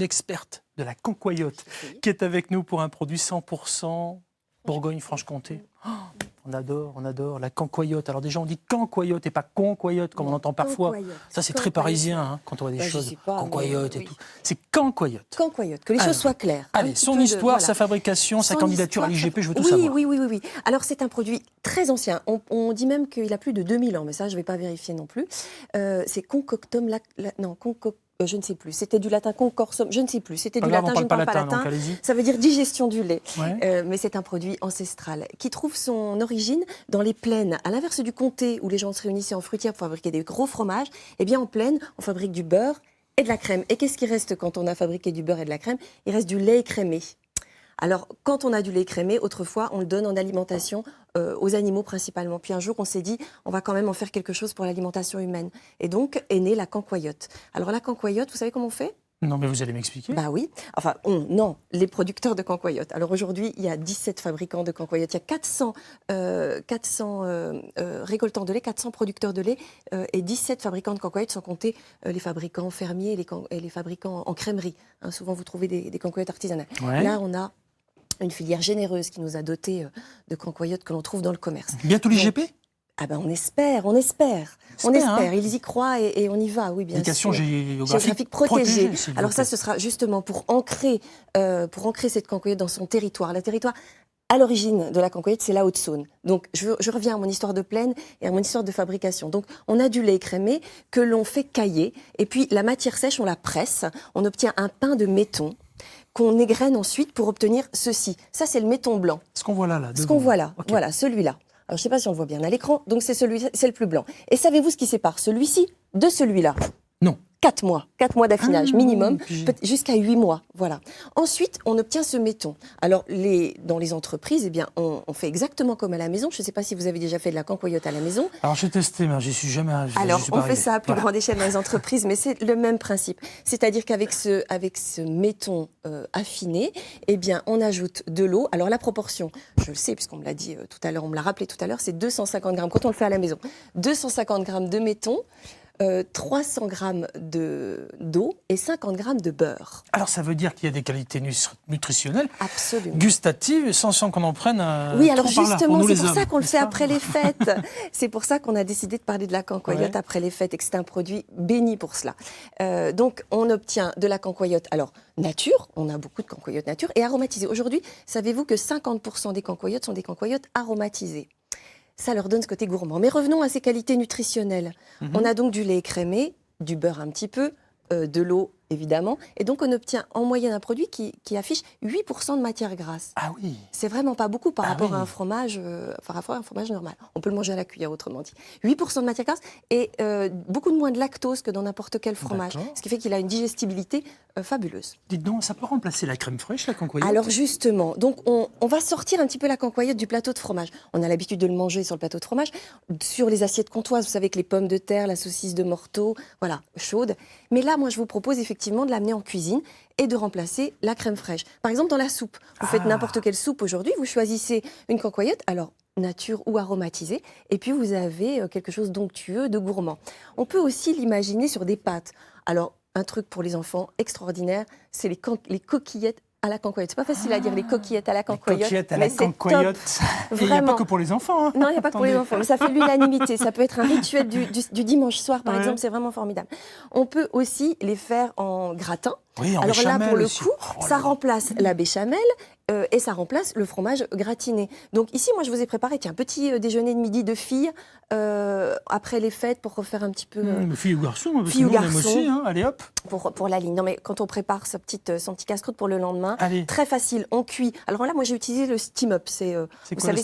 l'experte de la concoyote, qui est avec nous pour un produit 100% Bourgogne-Franche-Comté. Oh, on adore la concoyote. Alors déjà, on dit concoyote et pas concoyote, comme on entend parfois. Ça, c'est très parisien, hein, quand on voit des choses concoyote et tout. C'est concoyote. Concoyote, que les choses soient claires. Allez, son histoire, sa fabrication, sa candidature à l'IGP, je veux tout savoir. Oui. Alors, c'est un produit très ancien. On dit même qu'il a plus de 2000 ans, mais ça, je ne vais pas vérifier non plus. C'est concoctum... je ne sais plus. C'était du latin concorsum. Je ne sais plus. C'était du latin. Je ne parle pas latin. Ça veut dire digestion du lait. Ouais. Mais c'est un produit ancestral qui trouve son origine dans les plaines. À l'inverse du comté où les gens se réunissaient en fruitière pour fabriquer des gros fromages, eh bien en plaine, on fabrique du beurre et de la crème. Et qu'est-ce qui reste quand on a fabriqué du beurre et de la crème? Il reste du lait écrémé. Alors, quand on a du lait écrémé, autrefois, on le donne en alimentation aux animaux principalement. Puis un jour, on s'est dit, on va quand même en faire quelque chose pour l'alimentation humaine. Et donc, est née la concoyote. Alors, la concoyote, vous savez comment on fait? Non, mais vous allez m'expliquer. Bah oui. Enfin, non, les producteurs de concoyote. Alors aujourd'hui, il y a 17 fabricants de concoyote. Il y a 400 récoltants de lait, 400 producteurs de lait et 17 fabricants de concoyote, sans compter les fabricants fermiers et les fabricants en crèmerie. Hein, souvent, vous trouvez des concoyotes artisanales. Ouais. Là, on a une filière généreuse qui nous a dotés de concoyotes que l'on trouve dans le commerce. Bientôt l'IGP ? Ah ben on espère. Hein. Ils y croient et on y va, oui, bien sûr. Géographique protégée. Alors ça, ce sera justement pour ancrer cette concoyote dans son territoire. Le territoire, à l'origine de la concoyote, c'est la Haute-Saône. Donc je reviens à mon histoire de plaine et à mon histoire de fabrication. Donc on a du lait écrémé que l'on fait cailler. Et puis la matière sèche, on la presse. On obtient un pain de méton qu'on égrène ensuite pour obtenir ceci. Ça, c'est le méton blanc. Ce qu'on voit là. Ce qu'on voit là, okay. Voilà, celui-là. Alors, je ne sais pas si on le voit bien à l'écran, donc c'est le plus blanc. Et savez-vous ce qui sépare celui-ci de celui-là? Non. 4 mois d'affinage minimum, jusqu'à 8 mois, voilà. Ensuite, on obtient ce méton. Alors, dans les entreprises, eh bien, on fait exactement comme à la maison. Je ne sais pas si vous avez déjà fait de la concoyote à la maison. Alors, j'ai testé, mais j'y suis jamais arrivé. Alors, on fait ça à plus grande échelle dans les entreprises, mais c'est le même principe. C'est-à-dire qu'avec ce méton affiné, eh bien, on ajoute de l'eau. Alors, la proportion, je le sais, puisqu'on me l'a dit tout à l'heure, on me l'a rappelé tout à l'heure, c'est 250 grammes, quand on le fait à la maison. 250 grammes de méton, 300 grammes d'eau et 50 grammes de beurre. Alors ça veut dire qu'il y a des qualités nutritionnelles, absolument, gustatives, sans qu'on en prenne oui, alors justement, c'est pour ça qu'on le fait après les fêtes. C'est pour ça qu'on a décidé de parler de la concoyote après les fêtes et que c'est un produit béni pour cela. Donc on obtient de la concoyote, alors nature, on a beaucoup de concoyote nature, et aromatisée. Aujourd'hui, savez-vous que 50% des concoyotes sont des concoyotes aromatisées? Ça leur donne ce côté gourmand. Mais revenons à ces qualités nutritionnelles. On a donc du lait écrémé, du beurre un petit peu, de l'eau évidemment, et donc on obtient en moyenne un produit qui affiche 8% de matière grasse. Ah oui. C'est vraiment pas beaucoup par rapport à un fromage, normal. On peut le manger à la cuillère, autrement dit. 8% de matière grasse et beaucoup de moins de lactose que dans n'importe quel fromage, ce qui fait qu'il a une digestibilité fabuleuse. Dites donc, ça peut remplacer la crème fraîche, la concoyote? Alors justement, donc on va sortir un petit peu la concoyote du plateau de fromage. On a l'habitude de le manger sur le plateau de fromage, sur les assiettes comtoises, vous savez que les pommes de terre, la saucisse de morteau, voilà, chaude. Mais là, moi, je vous propose effectivement de l'amener en cuisine et de remplacer la crème fraîche. Par exemple, dans la soupe, vous faites n'importe quelle soupe aujourd'hui, vous choisissez une concoyote, alors nature ou aromatisée, et puis vous avez quelque chose d'onctueux, de gourmand. On peut aussi l'imaginer sur des pâtes. Alors, un truc pour les enfants extraordinaire, c'est les coquillettes à la concoyote. C'est pas facile à dire, les coquillettes à la concoyote. Les coquillettes à la concoyote. Il n'y a pas que pour les enfants. Hein. Non, il n'y a pas que pour les enfants. Mais ça fait l'unanimité. Ça peut être un rituel du dimanche soir, par exemple. C'est vraiment formidable. On peut aussi les faire en gratin. Oui, en alors béchamel là, pour le aussi. coup, ça remplace la béchamel et ça remplace le fromage gratiné. Donc ici, moi, je vous ai préparé un petit déjeuner de midi de filles après les fêtes pour refaire un petit peu... filles ou garçons, parce que nous, on aime aussi. Hein. Allez, hop. Pour la ligne. Non, mais quand on prépare son petit casse-croûte pour le lendemain, très facile, on cuit. Alors là, moi, j'ai utilisé le steam-up. Vous savez,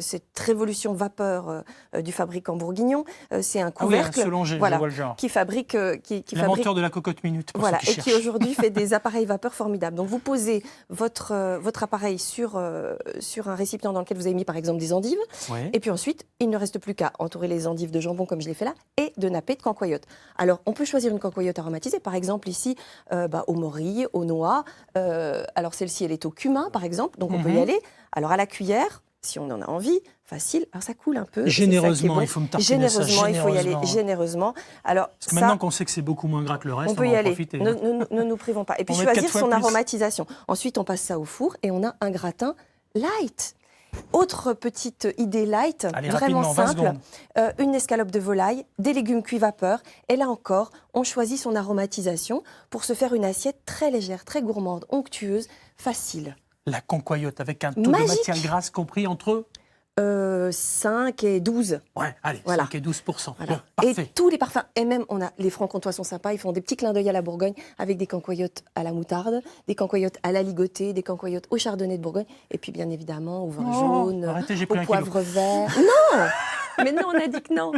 cette révolution vapeur du fabricant bourguignon. C'est un couvercle je vois le genre. qui fabrique... L'inventeur de la cocotte minute, pour voilà, ceux qui et cherchent. qui aujourd'hui fait des appareils vapeur formidables. Donc vous posez votre appareil sur un récipient dans lequel vous avez mis par exemple des endives, et puis ensuite il ne reste plus qu'à entourer les endives de jambon comme je l'ai fait là, et de napper de concoyote. Alors on peut choisir une concoyote aromatisée, par exemple ici au morille, aux noix. Alors celle-ci elle est au cumin par exemple, donc on peut y aller. Alors à la cuillère, si on en a envie, facile. Alors ça coule un peu. Généreusement, bon. il faut me tartiner ça. Généreusement, il faut y aller généreusement. Alors, parce que maintenant qu'on sait que c'est beaucoup moins gras que le reste, on peut va y en aller. profiter. Ne nous privons pas. Et puis On va mettre choisir 4 fois son plus. aromatisation. Ensuite, on passe ça au four et on a un gratin light. Autre petite idée light, Allez, vraiment rapidement, 20 simple, secondes. une escalope de volaille, des légumes cuits vapeur. Et là encore, on choisit son aromatisation pour se faire une assiette très légère, très gourmande, onctueuse, facile. La concoyote avec un taux de Magique. matière grasse compris entre 5 et 12. Ouais, allez, Voilà. 5 et 12%. Voilà. Bon, Et parfait. tous les parfums, et même on a les francs-comtois sont sympas, ils font des petits clins d'œil à la Bourgogne avec des cancoyotes à la moutarde, des cancoyotes à la ligotée, des cancoyotes au chardonnay de Bourgogne, et puis bien évidemment au vin Oh, jaune, arrêtez, j'ai au pris 1 kilo. poivre vert. Non, mais non, on a dit que non.